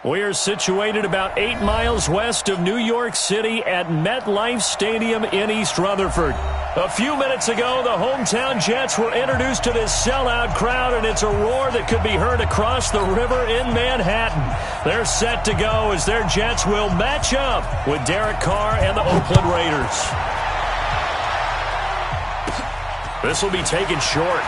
We're situated about 8 miles west of New York City at MetLife Stadium in East Rutherford. A few minutes ago, the hometown Jets were introduced to this sellout crowd, and it's a roar that could be heard across the river in Manhattan. They're set to go as their Jets will match up with Derek Carr and the Oakland Raiders. This will be taken short.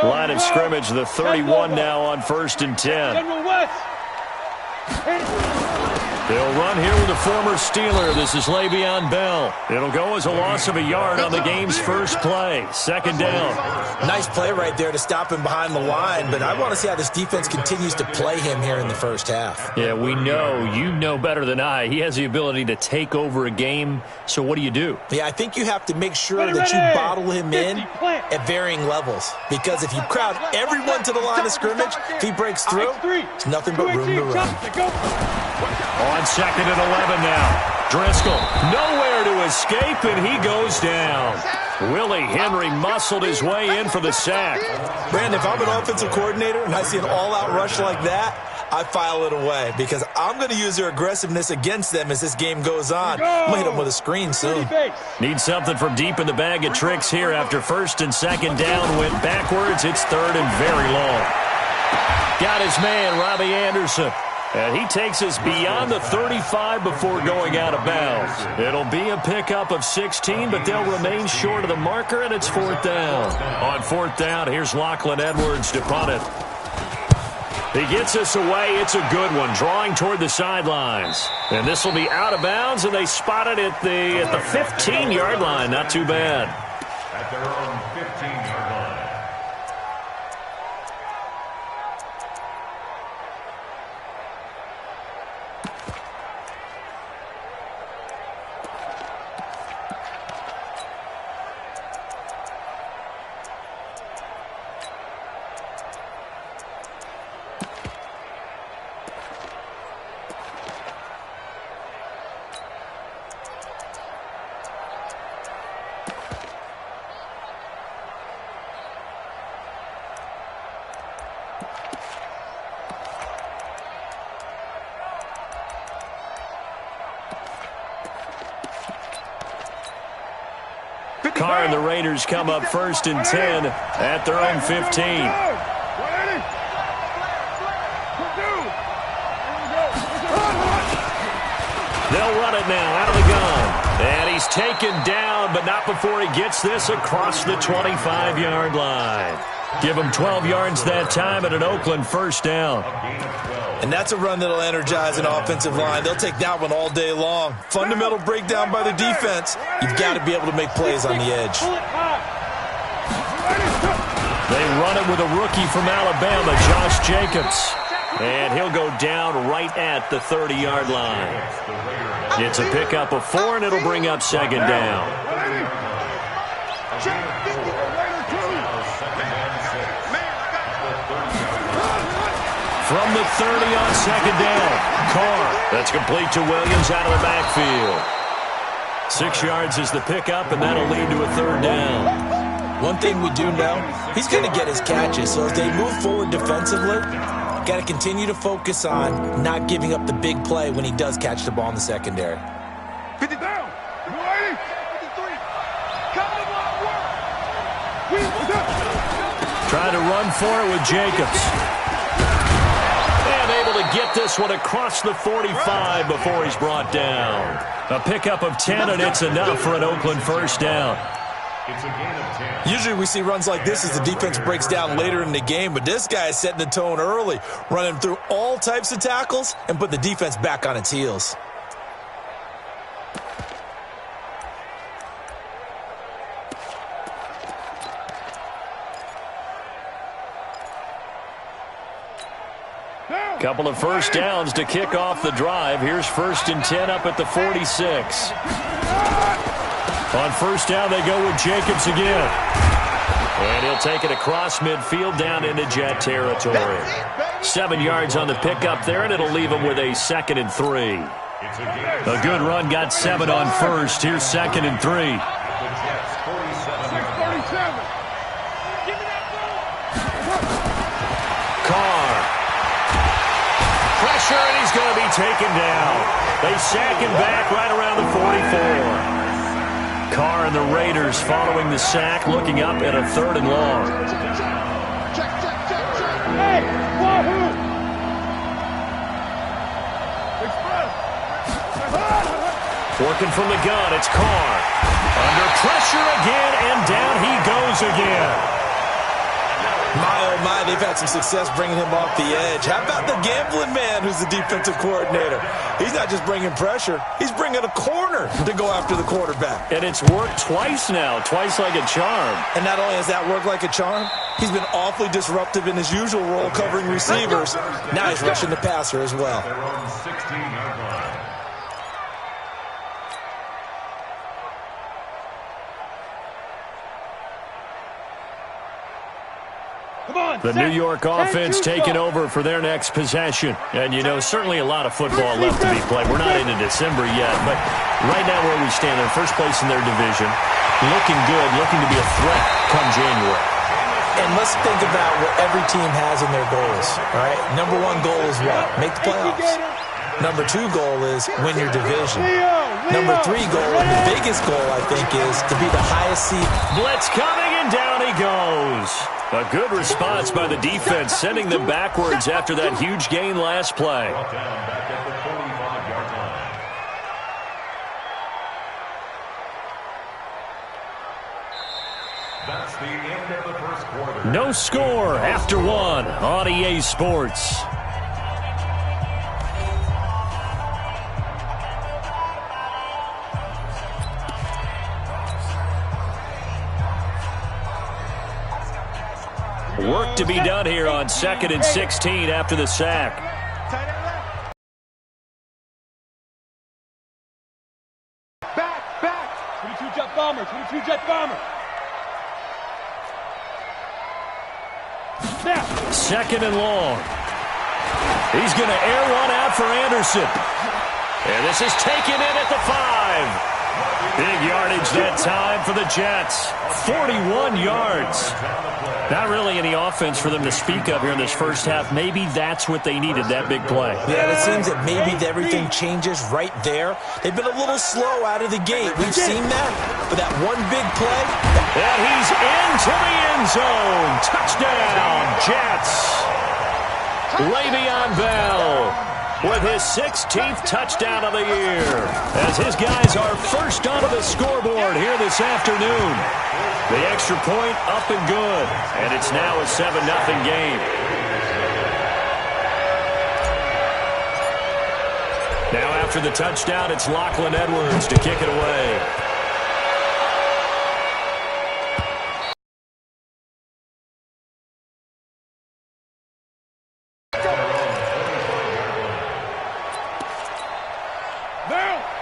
Line of scrimmage, the 31 now on 1st and 10. They'll run here with a former Steeler. This is Le'Veon Bell. It'll go as a loss of a yard on the game's first play. 2nd down. Nice play right there to stop him behind the line, but I want to see how this defense continues to play him here in the first half. Yeah, we know. You know better than I. He has the ability to take over a game, so what do you do? Yeah, I think you have to make sure that you bottle him in at varying levels, because if you crowd everyone to the line of scrimmage, if he breaks through, it's nothing but room to run. On 2nd and 11 now. Driscoll, nowhere to escape, and he goes down. Willie Henry muscled his way in for the sack. Brandon, if I'm an offensive coordinator and I see an all-out rush like that, I file it away because I'm going to use their aggressiveness against them as this game goes on. I'm going to hit them with a screen soon. Need something from deep in the bag of tricks here after 1st and 2nd down. Went backwards. It's 3rd and very long. Got his man, Robbie Anderson. And he takes us beyond the 35 before going out of bounds. It'll be a pickup of 16, but they'll remain short of the marker, and it's 4th down. On 4th down, here's Lachlan Edwards to punt it. He gets us away. It's a good one, drawing toward the sidelines. And this will be out of bounds, and they spot it at the 15-yard line. Not too bad. At their own 15-yard line. Carr and the Raiders come up 1st and 10 at their own 15. They'll run it now out of the gun. And he's taken down, but not before he gets this across the 25-yard line. Give him 12 yards that time at an Oakland 1st down. And that's a run that'll energize an offensive line. They'll take that one all day long. Fundamental breakdown by the defense. You've got to be able to make plays on the edge. They run it with a rookie from Alabama, Josh Jacobs. And he'll go down right at the 30-yard line. It's a pickup of 4, and it'll bring up 2nd down. From the 30 on 2nd down, Carr. That's complete to Williams out of the backfield. 6 yards is the pickup, and that'll lead to a 3rd down. One thing we do know, he's going to get his catches. So as they move forward defensively, got to continue to focus on not giving up the big play when he does catch the ball in the secondary. 50 down. 53. Trying to run for it with Jacobs. And able to get this one across the 45 before he's brought down. A pickup of 10, and it's enough for an Oakland 1st down. It's a gain of 10. Usually we see runs like this as the defense breaks down later in the game, but this guy is setting the tone early, running through all types of tackles and put the defense back on its heels. Couple of 1st downs to kick off the drive. Here's 1st and 10 up at the 46. On 1st down, they go with Jacobs again. And he'll take it across midfield down into Jet territory. 7 yards on the pickup there, and it'll leave him with a 2nd and 3. A good run got 7 on first. Here's 2nd and 3. Carr. Pressure, and he's going to be taken down. They sack him back right around the 44. Carr and the Raiders following the sack, looking up at a 3rd and long. Hey, wahoo! Working from the gun, it's Carr. Under pressure again, and down he goes again. My, oh my, they've had some success bringing him off the edge. How about the gambling man who's the defensive coordinator? He's not just bringing pressure. He's bringing a corner to go after the quarterback. And it's worked twice now, twice like a charm. And not only has that worked like a charm, he's been awfully disruptive in his usual role covering receivers. Now he's rushing the passer as well. The New York offense taking over for their next possession. And, you know, certainly a lot of football left to be played. We're not into December yet, but right now where we stand, in first place in their division, looking good, looking to be a threat come January. And let's think about what every team has in their goals, all right? Number 1 goal is what? Make the playoffs. Number 2 goal is win your division. Number 3 goal, and the biggest goal, I think, is to be the highest seed. Blitz coming, and down he goes. A good response by the defense, sending them backwards after that huge gain last play. That's the end of the first quarter. No score after 1 on EA Sports. Work to be done here on 2nd and 16 after the sack. Back. 22-jet bomber, 22-jet bomber. Now. 2nd and long. He's going to air one out for Anderson. And this is taken in at the 5. Big yardage that time for the Jets. 41 yards. Not really any offense for them to speak of here in this first half. Maybe that's what they needed, that big play. Yeah, it seems that maybe everything changes right there. They've been a little slow out of the gate. We've seen that. But that one big play. And he's into the end zone. Touchdown, Jets. Le'Veon Bell with his 16th touchdown of the year, as his guys are first onto the scoreboard here this afternoon. The extra point up and good, and it's now a 7-0 game. Now after the touchdown, it's Lachlan Edwards to kick it away.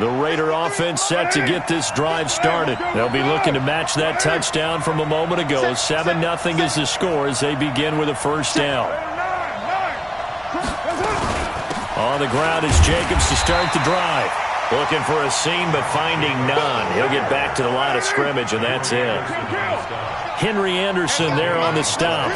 The Raider offense set to get this drive started. They'll be looking to match that touchdown from a moment ago. 7-0 is the score as they begin with a first down. On the ground is Jacobs to start the drive. Looking for a seam, but finding none. He'll get back to the line of scrimmage, and that's it. Henry Anderson there on the stop.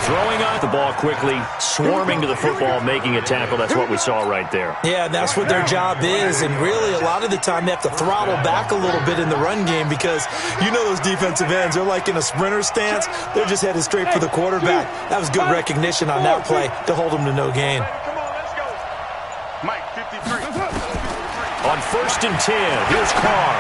Throwing out the ball quickly, swarming to the football, making a tackle. That's what we saw right there. Yeah, and that's what their job is. And really, a lot of the time, they have to throttle back a little bit in the run game because you know those defensive ends, they're like in a sprinter stance. They're just headed straight for the quarterback. That was good recognition on that play to hold them to no gain. Come on, let's go. Mike, 53. On 1st and 10, here's Carr.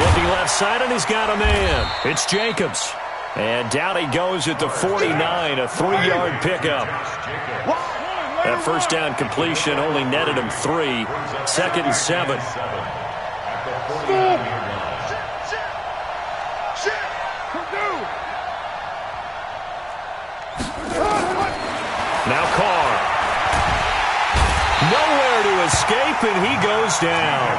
Looking left side, and he's got a man. It's Jacobs. And down he goes at the 49, a 3-yard pickup. That first down completion only netted him 3. 2nd and 7. Now Carr. Nowhere to escape, and he goes down.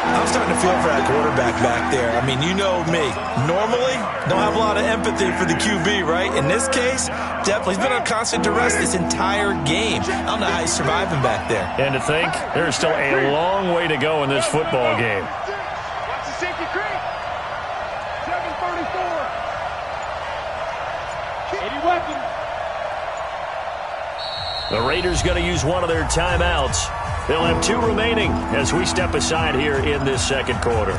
I'm starting to feel for that quarterback back there. I mean, you know me. Normally, don't have a lot of empathy for the QB, right? In this case, definitely. He's been on constant duress this entire game. I don't know how he's surviving back there. And to think, there's still a long way to go in this football game. Watch the safety creep. 7:34. 80 weapons. The Raiders going to use one of their timeouts. They'll have 2 remaining as we step aside here in this second quarter.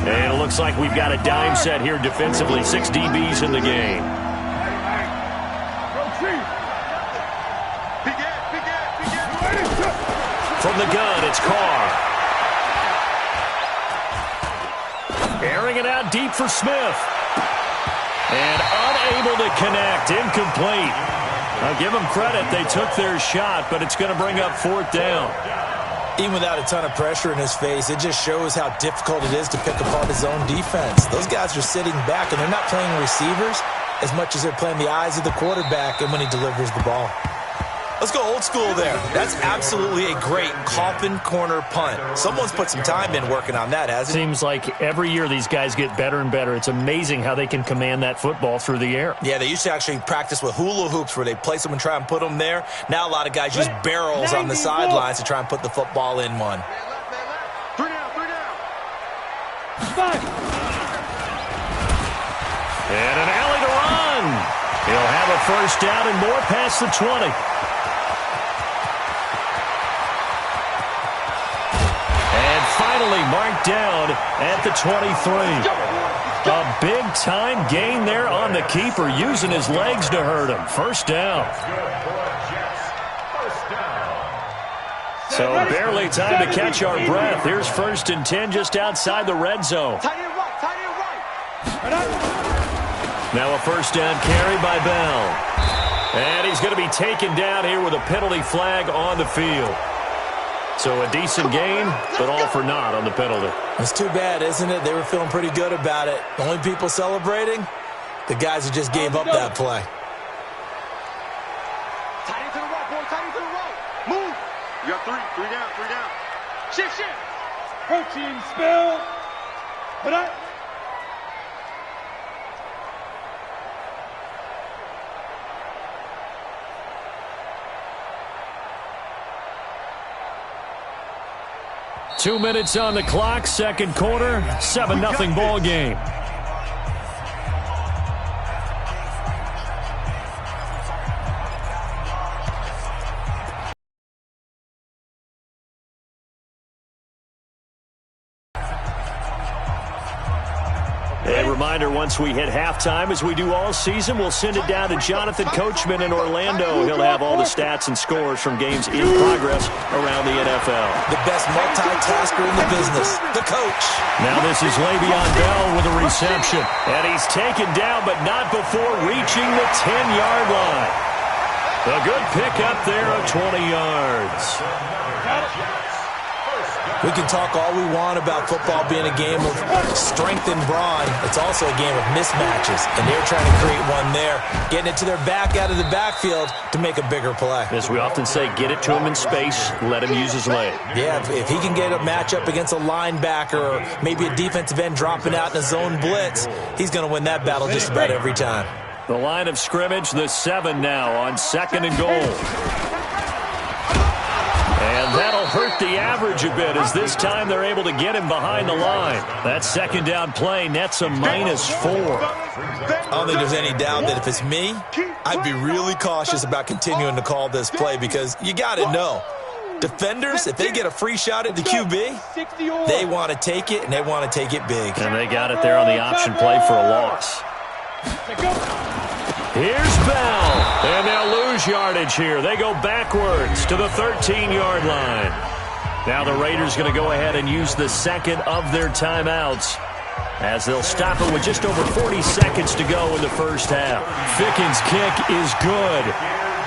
And it looks like we've got a dime set here defensively. 6 DBs in the game. From the gun, it's Carr. Airing it out deep for Smith. And unable to connect. Incomplete. I'll give them credit. They took their shot, but it's going to bring up 4th down. Even without a ton of pressure in his face, it just shows how difficult it is to pick apart his own defense. Those guys are sitting back, and they're not playing receivers as much as they're playing the eyes of the quarterback and when he delivers the ball. Let's go old school there. That's absolutely a great coffin corner punt. Someone's put some time in working on that, hasn't he? Seems like every year these guys get better and better. It's amazing how they can command that football through the air. Yeah, they used to actually practice with hula hoops where they place them and try and put them there. Now a lot of guys use barrels on the sidelines to try and put the football in one. 3 down, 3 down. 5. And an alley to run. He'll have a 1st down and more past the 20. Finally marked down at the 23. A big-time gain there on the keeper, using his legs to hurt him. 1st down. So barely time to catch our breath. Here's 1st and 10 just outside the red zone. Now a 1st down carry by Bell. And he's going to be taken down here with a penalty flag on the field. So a decent gain, but all for naught on the penalty. It's too bad, isn't it? They were feeling pretty good about it. The only people celebrating, the guys who just gave up that play. Tight end to the right, boy. Tight end to the right. Move. You got 3 down, 3 down. Shift. Protein spill. Put up. Two minutes on the clock, second quarter, 7-0 ball game. A reminder, once we hit halftime, as we do all season, we'll send it down to Jonathan Coachman in Orlando. He'll have all the stats and scores from games in progress around the NFL. The best multitasker in the business, the coach. Now this is Le'Veon Bell with a reception. And he's taken down, but not before reaching the 10-yard line. A good pickup there of 20 yards. We can talk all we want about football being a game of strength and brawn. It's also a game of mismatches, and they're trying to create one there, getting it to their back out of the backfield to make a bigger play. As we often say, get it to him in space, let him use his leg. Yeah, if he can get a matchup against a linebacker or maybe a defensive end dropping out in a zone blitz, he's going to win that battle just about every time. The line of scrimmage, the 7 now on 2nd and goal. And that'll hurt the average a bit as this time they're able to get him behind the line. That 2nd down play nets a -4. I don't think there's any doubt that if it's me, I'd be really cautious about continuing to call this play because you got to know. Defenders, if they get a free shot at the QB, they want to take it, and they want to take it big. And they got it there on the option play for a loss. Here's Bell, and they'll lose yardage here. They go backwards to the 13-yard line. Now the Raiders going to go ahead and use the 2nd of their timeouts as they'll stop it with just over 40 seconds to go in the first half. Ficken's kick is good,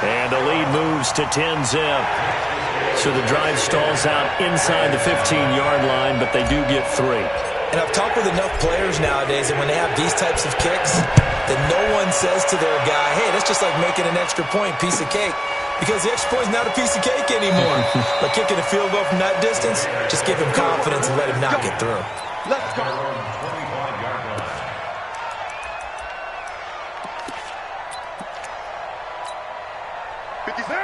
and the lead moves to 10-zip. So the drive stalls out inside the 15-yard line, but they do get 3. And I've talked with enough players nowadays that when they have these types of kicks, that no one says to their guy, hey, that's just like making an extra point, piece of cake. because the extra point is not a piece of cake anymore. But kicking a field goal from that distance, just give him confidence and let him not get through. Let's go.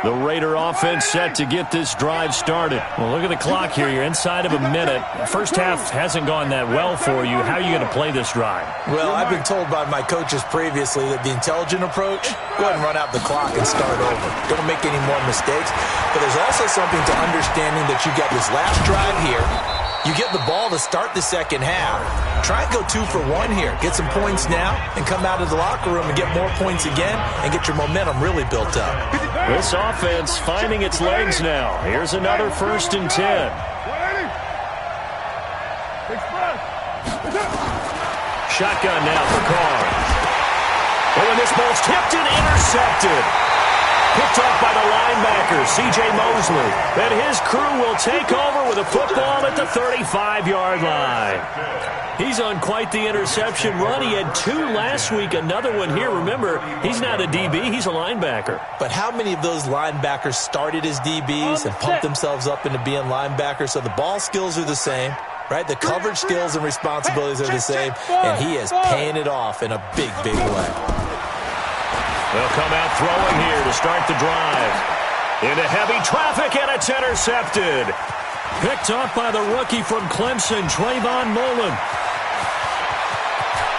The Raider offense set to get this drive started. Well, look at the clock here. You're inside of a minute. The first half hasn't gone that well for you. How are you going to play this drive? Well, I've been told by my coaches previously that the intelligent approach, go ahead and run out the clock and start over. Don't make any more mistakes. But there's also something to understanding that you got this last drive here. You get the ball to start the second half. Try and go 2 for 1 here. Get some points now and come out of the locker room and get more points again and get your momentum really built up. This offense finding its legs now. Here's another 1st and 10. Shotgun now for Carr. Oh, and this ball's tipped and intercepted. Picked off by the linebacker, C.J. Mosley. And his crew will take over with a football at the 35-yard line. He's on quite the interception run. He had 2 last week, another one here. Remember, he's not a DB, he's a linebacker. But how many of those linebackers started as DBs and pumped themselves up into being linebackers? So the ball skills are the same, right? The coverage skills and responsibilities are the same, and he is paying it off in a big, big way. They'll come out throwing here to start the drive. Into heavy traffic, and it's intercepted. Picked off by the rookie from Clemson, Trayvon Mullen.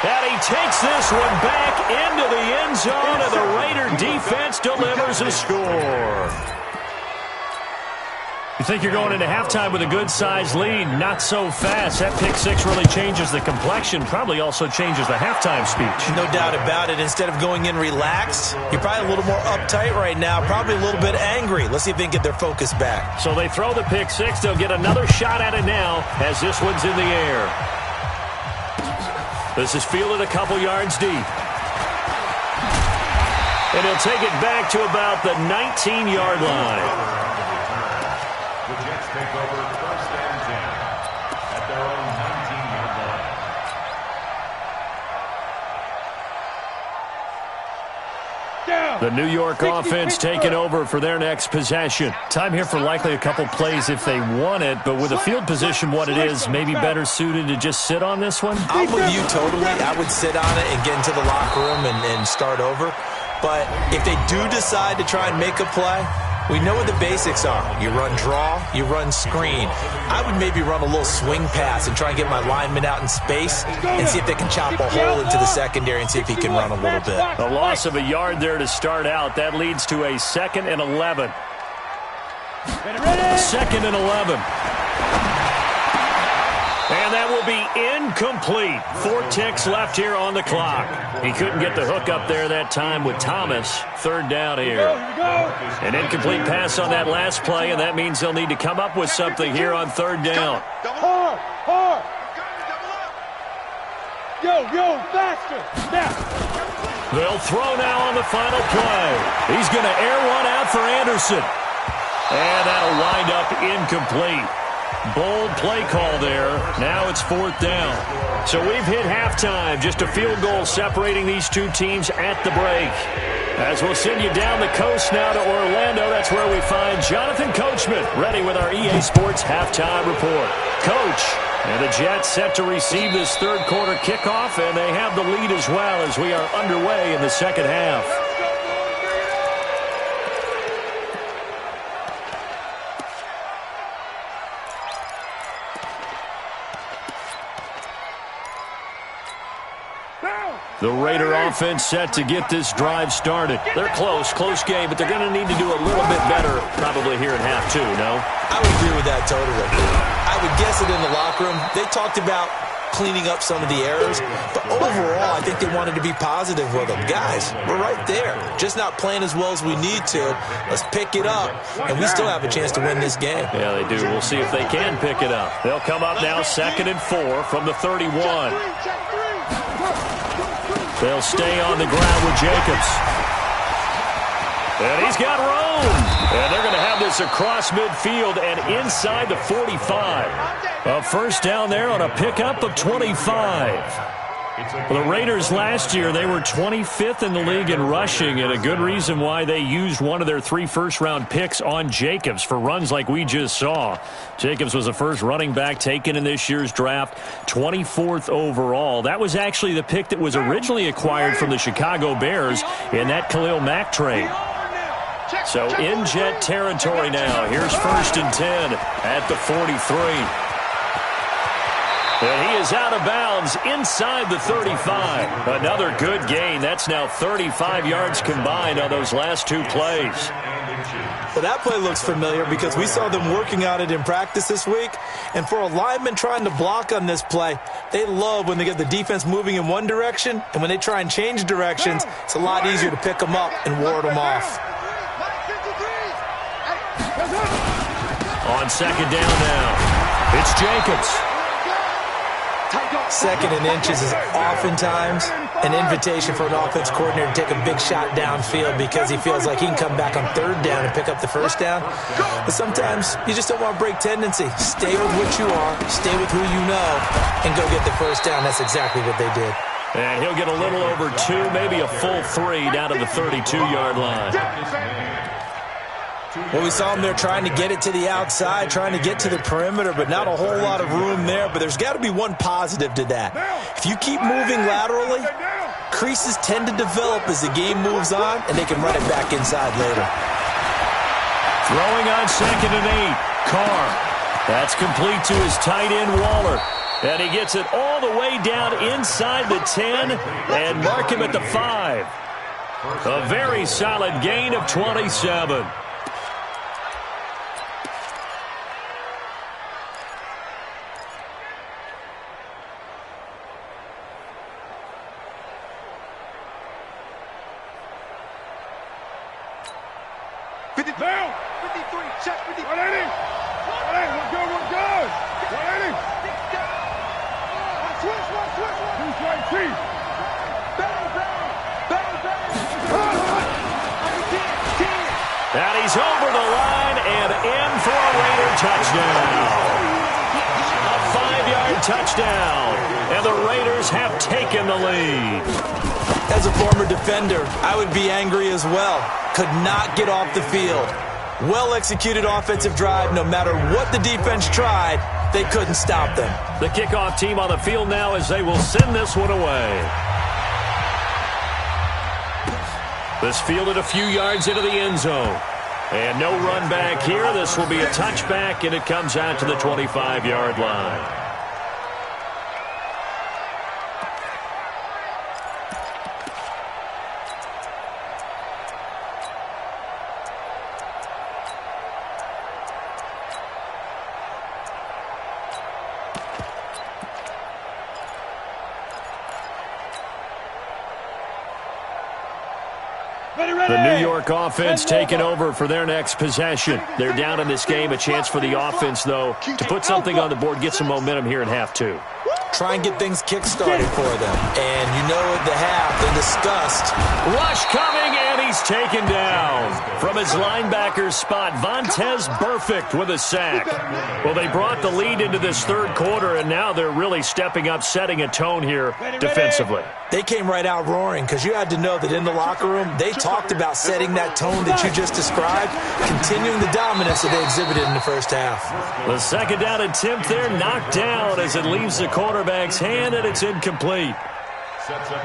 And he takes this one back into the end zone, and the Raider defense delivers a score. You think you're going into halftime with a good-sized lead? Not so fast. That pick six really changes the complexion, probably also changes the halftime speech. No doubt about it. Instead of going in relaxed, you're probably a little more uptight right now, probably a little bit angry. Let's see if they can get their focus back. So they throw the pick six. They'll get another shot at it now as this one's in the air. This is fielded a couple yards deep. And he'll take it back to about the 19-yard line. The Jets take over 1st and 10 at their own 19-yard line. The New York offense taking over for their next possession. Time here for likely a couple plays if they want it, but with the field position what it is, maybe better suited to just sit on this one? I'm with you totally. I would sit on it and get into the locker room and start over. But if they do decide to try and make a play, we know what the basics are. You run draw, you run screen. I would maybe run a little swing pass and try and get my lineman out in space and see if they can chop a hole into the secondary and see if he can run a little bit. A loss of a yard there to start out. That leads to a 2nd and 11. 2nd and 11. And that will be incomplete. 4 ticks left here on the clock. He couldn't get the hook up there that time with Thomas. 3rd down here. An incomplete pass on that last play, and that means they'll need to come up with something here on 3rd down. Hard. Yo, faster. Now. They'll throw now on the final play. He's going to air one out for Anderson. And that'll wind up incomplete. Bold play call there. Now it's 4th down. So we've hit halftime. Just a field goal separating these two teams at the break. As we'll send you down the coast now to Orlando, that's where we find Jonathan Coachman ready with our EA Sports halftime report. Coach, and the Jets set to receive this 3rd quarter kickoff, and they have the lead as well as we are underway in the 2nd half. The Raider offense set to get this drive started. They're close game, but they're going to need to do a little bit better probably here in half 2, no? I would agree with that totally. I would guess it in the locker room. They talked about cleaning up some of the errors, but overall, I think they wanted to be positive with them. Guys, we're right there. Just not playing as well as we need to. Let's pick it up, and we still have a chance to win this game. Yeah, they do. We'll see if they can pick it up. They'll come up now 2nd and 4 from the 31. They'll stay on the ground with Jacobs. And he's got room. And they're going to have this across midfield and inside the 45. A 1st down there on a pickup of 25. Well, the Raiders last year, they were 25th in the league in rushing, and a good reason why they used one of their 3 first-round picks on Jacobs for runs like we just saw. Jacobs was the first running back taken in this year's draft, 24th overall. That was actually the pick that was originally acquired from the Chicago Bears in that Khalil Mack trade. So in Jet territory now. Here's 1st and 10 at the 43. And he is out of bounds inside the 35. Another good gain. That's now 35 yards combined on those last 2 plays. Well, that play looks familiar because we saw them working on it in practice this week. And for a lineman trying to block on this play, they love when they get the defense moving in one direction. And when they try and change directions, it's a lot easier to pick them up and ward them off. On 2nd down now, it's Jacobs. 2nd and inches is oftentimes an invitation for an offense coordinator to take a big shot downfield because he feels like he can come back on 3rd down and pick up the 1st down. But sometimes you just don't want to break tendency. Stay with what you are, stay with who you know, and go get the 1st down. That's exactly what they did. And he'll get a little over 2, maybe a full 3 down to the 32-yard line. Well, we saw him there trying to get it to the outside, trying to get to the perimeter, but not a whole lot of room there. But there's got to be one positive to that. If you keep moving laterally, creases tend to develop as the game moves on, and they can run it back inside later. Throwing on 2nd and 8, Carr. That's complete to his tight end, Waller. And he gets it all the way down inside the 10 and mark him at the 5. A very solid gain of 27. Down. 53. Check 50. 180. 180. We're good. 180. Switch. Who's right, Chief? And he's over the line and in for a Raider touchdown. A 5-yard touchdown. And the Raiders have taken the lead. As a former defender, I would be angry as well. Could not get off the field. Well-executed offensive drive. No matter what the defense tried, they couldn't stop them. The kickoff team on the field now as they will send this one away. This fielded a few yards into the end zone. And no run back here. This will be a touchback, and it comes out to the 25-yard line. The New York offense taking over for their next possession. They're down in this game. A chance for the offense, though, to put something on the board, get some momentum here in half 2. Try and get things kick-started for them. And you know at the half, they discussed. Rush coming, and he's taken down. From his linebacker spot, Vontaze Burfict with a sack. Well, they brought the lead into this 3rd quarter, and now they're really stepping up, setting a tone here defensively. They came right out roaring because you had to know that in the locker room, they talked about setting that tone that you just described, continuing the dominance that they exhibited in the first half. The 2nd down attempt there knocked down as it leaves the quarterback's hand, and it's incomplete.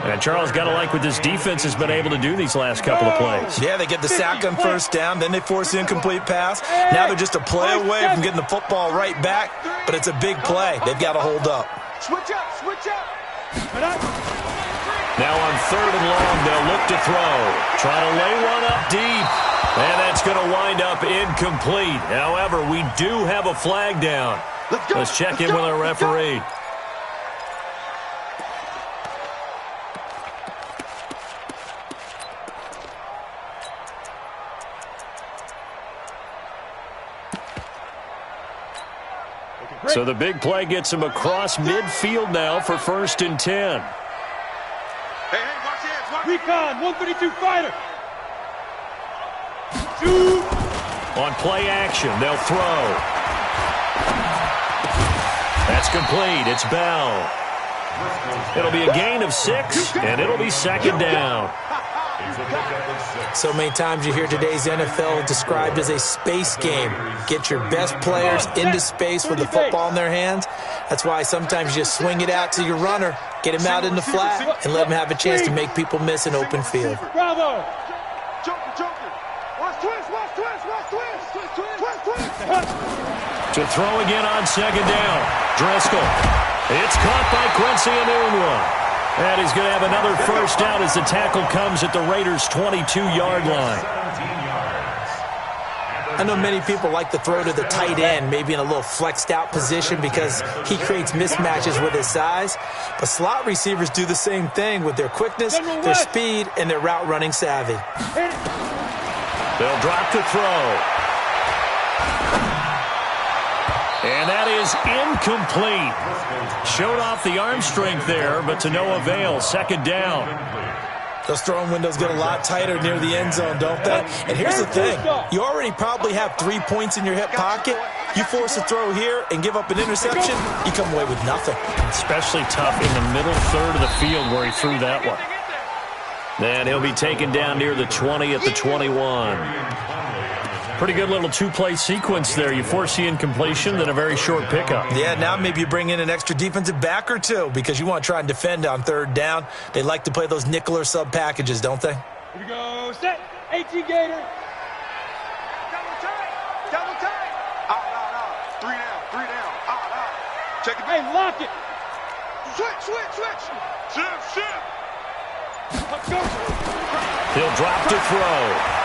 And Charles, got to like what this defense has been able to do these last couple of plays. Yeah, they get the sack on 1st down, then they force the incomplete pass. Now they're just a play away from getting the football right back, but it's a big play. They've got to hold up. Switch up. Now on 3rd and long, they'll look to throw. Try to lay one up deep. And that's going to wind up incomplete. However, we do have a flag down. Let's check in with our referee. So the big play gets him across midfield now for 1st and 10. Hey, watch hands. Recon, 132 fighter. On play action, they'll throw. That's complete. It's Bell. It'll be a gain of 6, and it'll be second down. So many times you hear today's NFL described as a space game. Get your best players into space with the football in their hands. That's why sometimes you just swing it out to your runner, get him out in the flat, and let him have a chance to make people miss an open field. Bravo! Joker! Watch twist! To throw again on second down. Driscoll. It's caught by Quincy Enunwa. And he's going to have another first down as the tackle comes at the Raiders' 22-yard line. I know many people like to throw to the tight end, maybe in a little flexed out position because he creates mismatches with his size. But slot receivers do the same thing with their quickness, their speed, and their route running savvy. They'll drop to throw. And that is incomplete. Showed off the arm strength there, but to no avail. Second down. Those throwing windows get a lot tighter near the end zone, don't they? And here's the thing. You already probably have 3 points in your hip pocket. You force a throw here and give up an interception, you come away with nothing. Especially tough in the middle third of the field where he threw that one. Then he'll be taken down near the 20 at the 21. Pretty good little two-play sequence there. You force the incompletion, then a very short pickup. Yeah, now maybe you bring in an extra defensive back or two because you want to try and defend on third down. They like to play those nickel or sub packages, don't they? Here we go. Set. 18 Gator. Double tight. Out. 3 down. Out. Check it. Hey, lock it. Switch. Shift. Let's go. He'll drop to throw.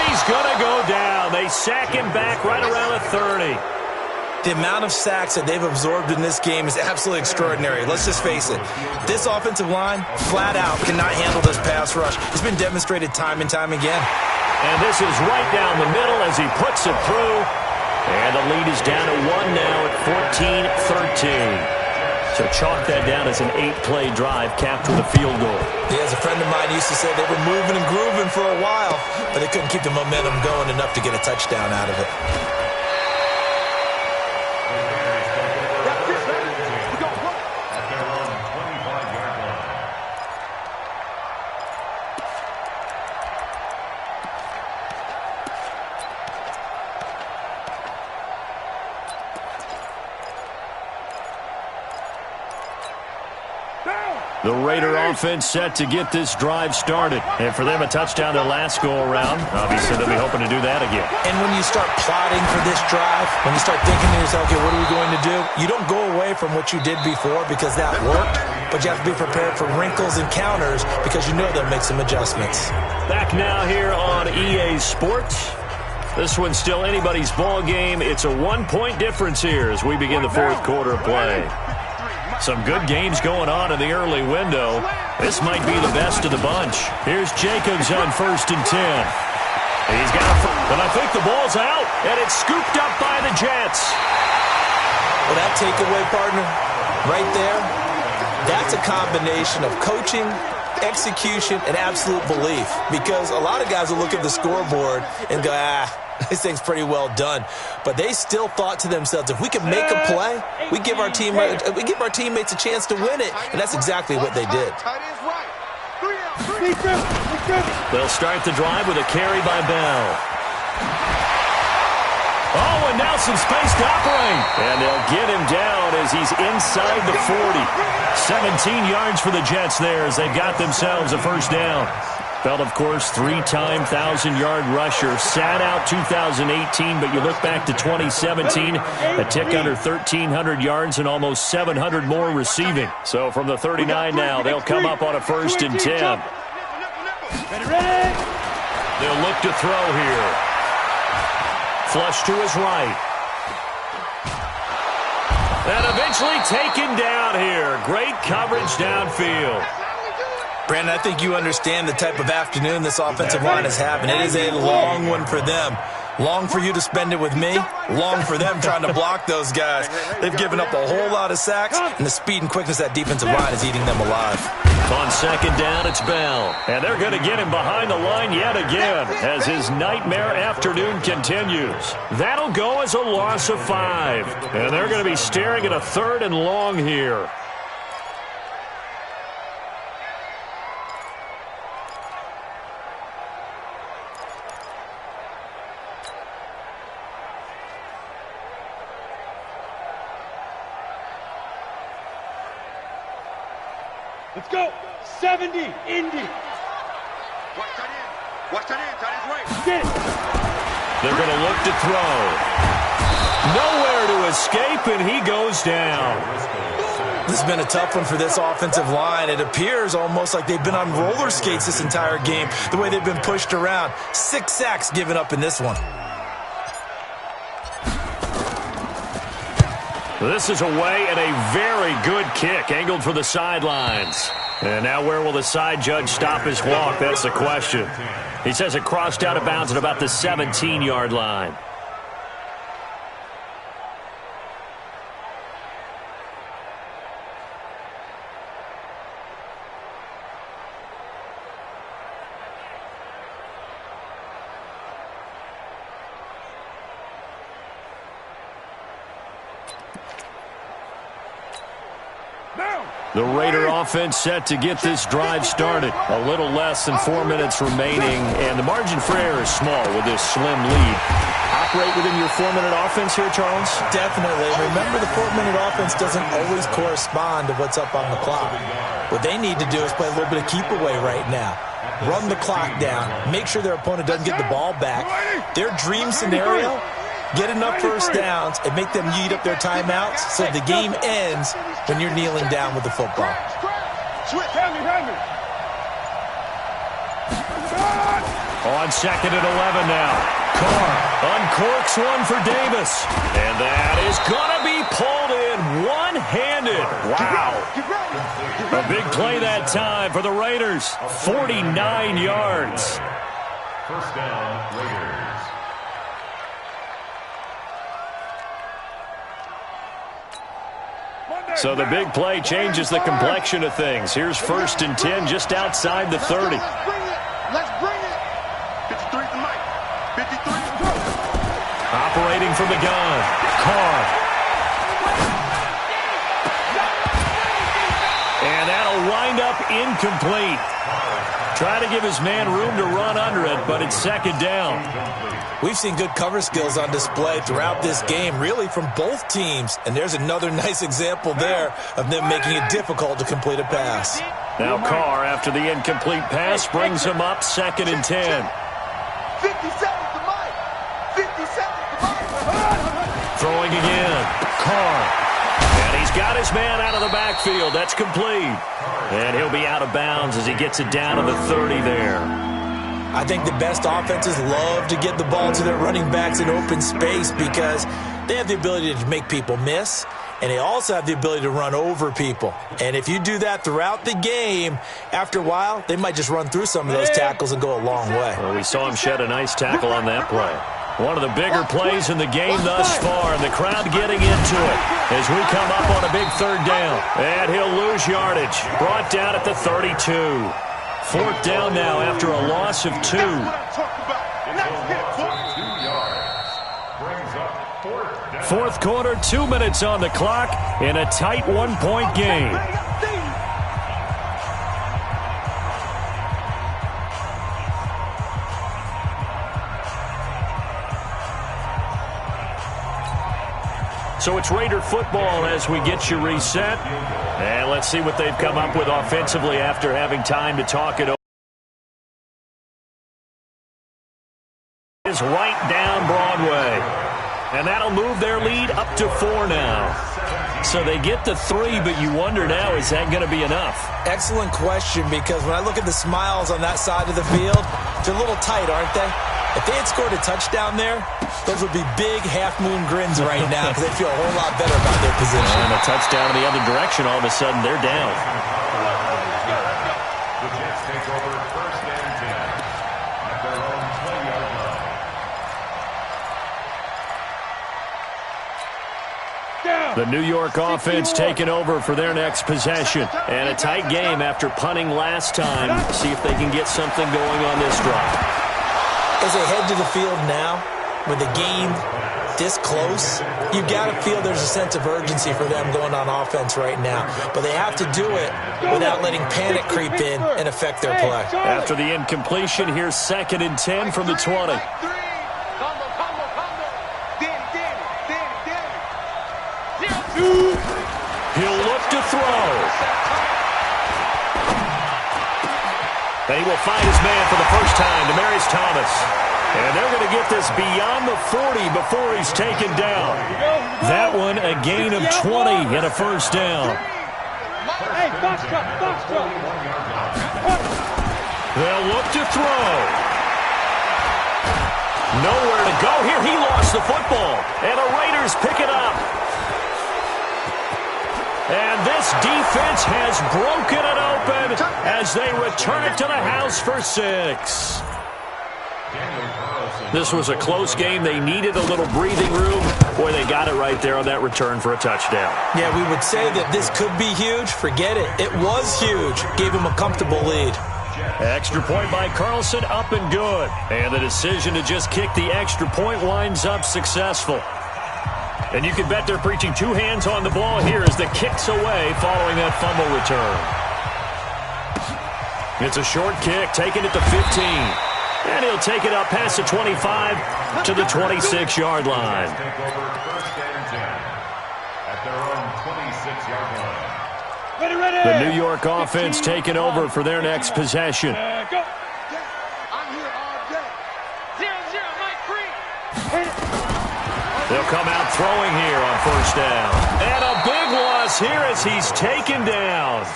He's going to go down. They sack him back right around the 30. The amount of sacks that they've absorbed in this game is absolutely extraordinary. Let's just face it. This offensive line, flat out, cannot handle this pass rush. It's been demonstrated time and time again. And this is right down the middle as he puts it through. And the lead is down to 1 now at 14-13. So chalk that down as an 8-play drive capped with a field goal. Yeah, as a friend of mine used to say, they were moving and grooving for a while, but they couldn't keep the momentum going enough to get a touchdown out of it. The Raider offense set to get this drive started. And for them, a touchdown their last go-around. Obviously, they'll be hoping to do that again. And when you start plotting for this drive, when you start thinking to yourself, okay, what are we going to do? You don't go away from what you did before because that worked, but you have to be prepared for wrinkles and counters because you know they'll make some adjustments. Back now here on EA Sports. This one's still anybody's ball game. It's a 1-point difference here as we begin the fourth quarter of play. Some good games going on in the early window. This might be the best of the bunch. Here's Jacobs on 1st and 10. He's got a but I think the ball's out, and it's scooped up by the Jets. Well, that takeaway, partner, right there, that's a combination of coaching, execution, and absolute belief. Because a lot of guys will look at the scoreboard and go, this thing's pretty well done. But they still thought to themselves, if we can make a play, we give our teammates a chance to win it. And that's exactly what they did. They'll start the drive with a carry by Bell. Oh, and Nelson space to operate. And they'll get him down as he's inside the 40. 17 yards for the Jets there as they've got themselves a first down. Bell, of course, 3-time 1,000-yard rusher. Sat out 2018, but you look back to 2017, a tick under 1,300 yards and almost 700 more receiving. So from the 39 now, they'll come up on a 1st and 10. They'll look to throw here. Flush to his right. And eventually taken down here. Great coverage downfield. Brandon, I think you understand the type of afternoon this offensive line is having. It is a long one for them. Long for you to spend it with me, long for them trying to block those guys. They've given up a whole lot of sacks, and the speed and quickness of that defensive line is eating them alive. On second down, it's Bell. And they're going to get him behind the line yet again as his nightmare afternoon continues. That'll go as a loss of 5. And they're going to be staring at a 3rd and long here. Let's go. 70, Indy. Watch that in. Watch that in. Tight end's right. Get it. They're going to look to throw. Nowhere to escape, and he goes down. This has been a tough one for this offensive line. It appears almost like they've been on roller skates this entire game, the way they've been pushed around. 6 sacks given up in this one. This is away and a very good kick, angled for the sidelines. And now where will the side judge stop his walk? That's the question. He says it crossed out of bounds at about the 17-yard line. The Raider offense set to get this drive started. A little less than 4 minutes remaining, and the margin for error is small with this slim lead. Operate within your 4-minute offense here, Charles? Definitely. Remember, the 4-minute offense doesn't always correspond to what's up on the clock. What they need to do is play a little bit of keep away right now. Run the clock down. Make sure their opponent doesn't get the ball back. Their dream scenario, get enough first downs and make them eat up their timeouts so the game ends when you're kneeling down with the football. On second and 11 now. Carr uncorks one for Davis. And that is going to be pulled in one-handed. Wow. A big play that time for the Raiders. 49 yards. First down, Raiders. So the big play changes the complexion of things. Here's 1st and 10 just outside the 30. Let's bring it. 53 to Mike. 53. Operating from the gun. Carr. And that'll wind up incomplete. Try to give his man room to run under it, but it's second down. We've seen good cover skills on display throughout this game, really from both teams. And there's another nice example there of them making it difficult to complete a pass. Now Carr, after the incomplete pass, brings him up 2nd and 10. 50 seconds to Mike. 50 seconds to Mike. Throwing again. Carr. And he's got his man out of the backfield. That's complete. And he'll be out of bounds as he gets it down to the 30 there. I think the best offenses love to get the ball to their running backs in open space because they have the ability to make people miss, and they also have the ability to run over people. And if you do that throughout the game, after a while, they might just run through some of those tackles and go a long way. Well, we saw him shed a nice tackle on that play. One of the bigger plays in the game thus far, and the crowd getting into it as we come up on a big 3rd down. And he'll lose yardage. Brought down at the 32. 4th down now after a loss of 2. 4th quarter, 2 minutes on the clock in a tight 1-point game. So it's Raider football as we get you reset. And let's see what they've come up with offensively after having time to talk it over. Is right down Broadway. And that'll move their lead up to 4 now. So they get the 3, but you wonder now, is that going to be enough? Excellent question, because when I look at the smiles on that side of the field, they're a little tight, aren't they? If they had scored a touchdown there, those would be big half-moon grins right now because they feel a whole lot better about their position. And a touchdown in the other direction, all of a sudden they're down. The Jets take over 1st and 10 at their own 20-yard line. The New York offense taking over for their next possession. And a tight game after punting last time. See if they can get something going on this drive. As they head to the field now, with the game this close, you've got to feel there's a sense of urgency for them going on offense right now. But they have to do it without letting panic creep in and affect their play. After the incompletion, here's 2nd and 10 from the 20. He'll look to throw. And he will find his man for the first time, Demaryius Thomas. And they're going to get this beyond the 40 before he's taken down. That one, a gain of 20 and a first down. Hey, box truck, box truck. They'll look to throw. Nowhere to go here. He lost the football. And the Raiders pick it up. And this defense has broken it open as they return it to the house for 6. This was a close game. They needed a little breathing room. Boy, they got it right there on that return for a touchdown. Yeah, we would say that this could be huge. Forget it. It was huge. Gave him a comfortable lead. Extra point by Carlson, up and good. And the decision to just kick the extra point winds up successful. And you can bet they're preaching 2 hands on the ball here as the kick's away following that fumble return. It's a short kick, taking it to 15. And he'll take it up past the 25 to the 26-yard line. The New York offense taking over for their next possession. They'll come out throwing here on first down. And a big loss here as he's taken down.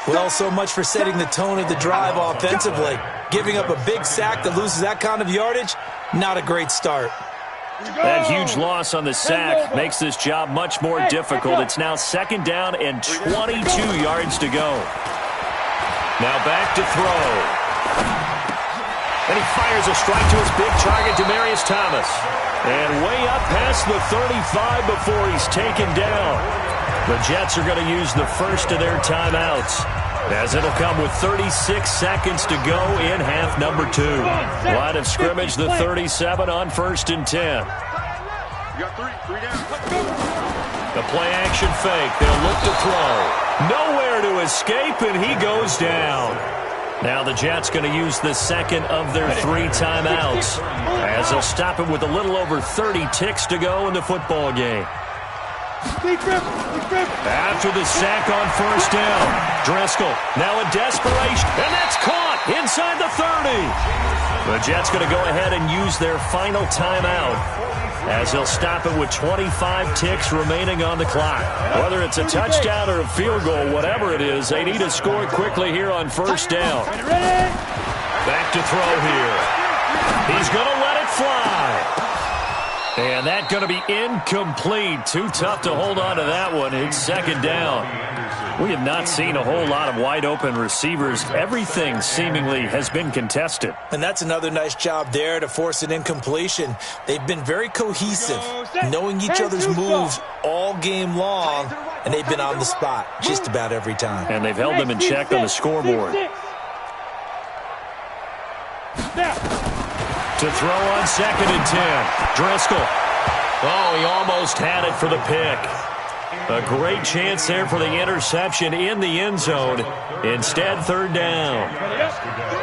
Well, so much for setting the tone of the drive offensively. Giving up a big sack that loses that kind of yardage, not a great start. That huge loss on the sack makes this job much more difficult. It's now 2nd down and 22 yards to go. Now back to throw. And he fires a strike to his big target, Demaryius Thomas. And way up past the 35 before he's taken down. The Jets are going to use the first of their timeouts, as it'll come with 36 seconds to go in half number 2. Line of scrimmage, the 37 on 1st and 10. You got 3 down. The play action fake. They'll look to throw. Nowhere to escape, and he goes down. Now the Jets going to use the 2nd of their 3 timeouts, as they'll stop it with a little over 30 ticks to go in the football game. After the sack on first down, Driscoll now in desperation, and that's caught inside the 30. The Jets going to go ahead and use their final timeout, as they'll stop it with 25 ticks remaining on the clock. Whether it's a touchdown or a field goal, whatever it is, they need to score quickly here on first down. Back to throw here. He's going to let it fly. And that's going to be incomplete. Too tough to hold on to that one. It's 2nd down. We have not seen a whole lot of wide-open receivers. Everything seemingly has been contested. And that's another nice job there to force an incompletion. They've been very cohesive, knowing each other's moves all game long, and they've been on the spot just about every time. And they've held them in check on the scoreboard. To throw on 2nd and 10. Driscoll. Oh, he almost had it for the pick. A great chance there for the interception in the end zone. Instead, 3rd down.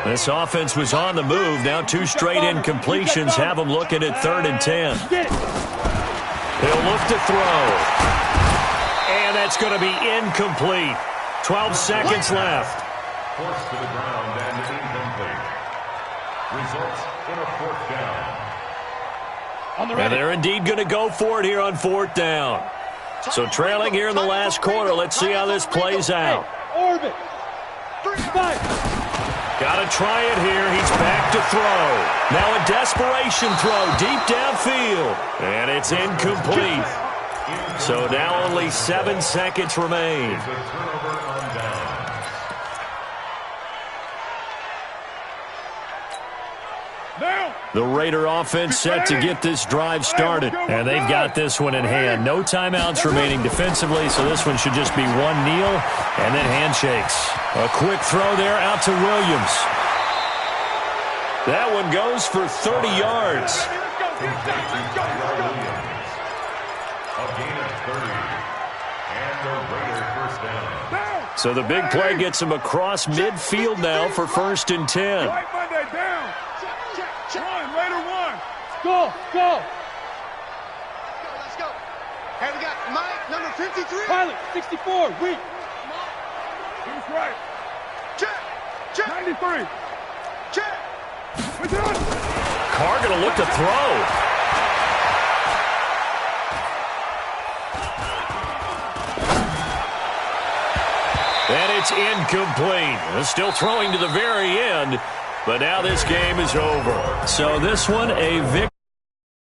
This offense was on the move. Now 2 straight incompletions have them looking at 3rd and 10. He'll look to throw. And that's going to be incomplete. 12 seconds left. Forced to the ground and incomplete. Results in a 4th down. And they're indeed going to go for it here on 4th down. So trailing here in the last quarter. Let's see how this plays out. Orbit. Got to try it here. He's back to throw. Now a desperation throw deep downfield. And it's incomplete. So now only 7 seconds remain. Now. The Raider offense set to get this drive started. And they've got this one in hand. No timeouts remaining defensively, so this one should just be one kneel and then handshakes. A quick throw there out to Williams. That one goes for 30 yards. A gain of 30. And the Raider first down. So the big play gets him across midfield now for 1st and 10. Right Monday, down. One, Raider one. Go. Let's go. Hey, we got Mike, number 53. Pilot, 64, weak. He's right. Check. 93. Check. We're done. Carr going to look to throw. And it's incomplete. Still throwing to the very end, but now this game is over. So this one, a victory.